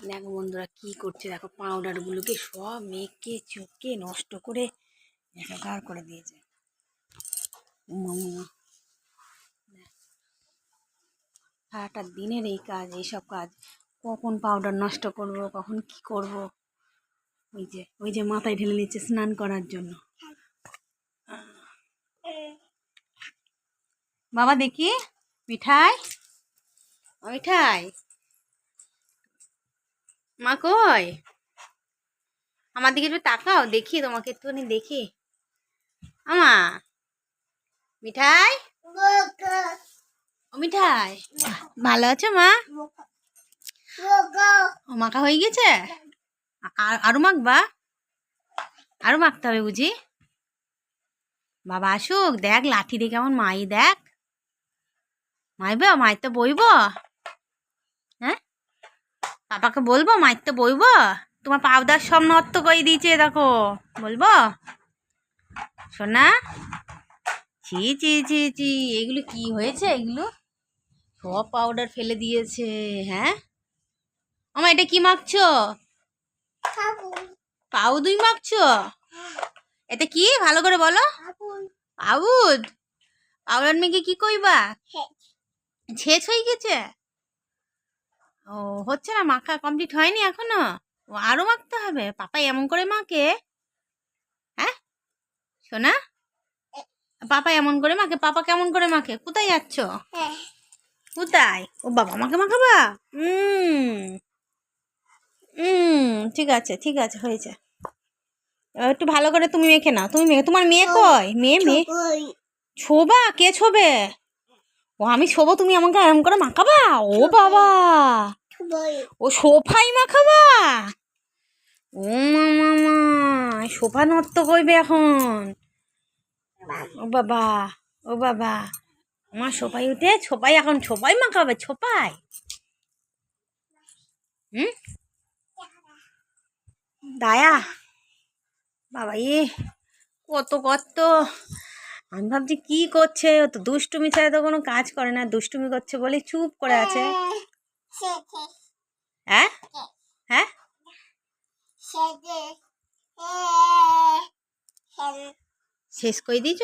দেখো বন্ধুরা কি করছে, দেখো পাউডারগুলোকে সব মেখে চুকে নষ্ট করে একাকার করে দিয়েছে। সারাটা দিনের এই কাজ, এইসব কাজ, কখন পাউডার নষ্ট করব, কখন কি করব। ওই যে মাথায় ঢেলে নিচ্ছে স্নান করার জন্য। বাবা দেখি মিঠাই, মিঠাই মা কই? আমার দিকে একটু তাকাও, দেখি তোমাকে একটুখানি দেখি। আমা মিঠাই, ও মিঠাই ভালো আছো মা? ও মাখা হয়ে গেছে, আরো মাখবা? আরো মাখতে হবে বুঝি? বাবা আসুক, দেখ লাঠি দিয়ে কেমন মাই, দেখ মাইব, মাইতে বইব। হ্যাঁ পাপাকে বলবো মাইতে বইব? তোমার পাউডার সব নষ্ট করে দিয়েছে দেখো, বলবো সোনা? ছি ছি ছি ছি, এগুলো কি হয়েছে? এগুলো সব পাউডার ফেলে দিয়েছে। হ্যাঁ আমার এটা কি মাখছো? পাউডুই মাখছো? এটা কি ভালো করে বলো। পাউড? পাউডার মেখে কি কইবা? ছেঁচ হয়ে গেছে? ও হচ্ছে না, মাখা কমপ্লিট হয়নি এখনো? ও আরো মাখতে হবে? পাপা এমন করে মাখে? হ্যাঁ সোনা, পাপা এমন করে মাখে? পাপা কেমন করে মাখে? কোথায় যাচ্ছ? কোথায়? ও বাবা আমাকে মাখাবা? ঠিক আছে ঠিক আছে, হয়েছে। একটু ভালো করে তুমি মেখে নাও, তুমি মেখে। তোমার মেয়ে কই? মেয়ে ছোবা? কে ছোবে? ও আমি ছোবো, তুমি আমাকে এরম করে মাখাবা? ও বাবা, ও সোফাই মাখাবা? ও মামা, সোফা নষ্ট করবে এখন? ও বাবা, ও বাবা, আমার সোফাই উঠে ছোপাই, এখন ছোপাই মাখাবে? ছোপাই? দায়া বাবা, কত কত। আমি ভাবছি কি করছে, ও তো দুষ্টুমি ছাড়া তো কোনো কাজ করে না, দুষ্টুমি করছে বলে চুপ করে আছে। হ্যাঁ হ্যাঁ শেষ করে দিয়েছ?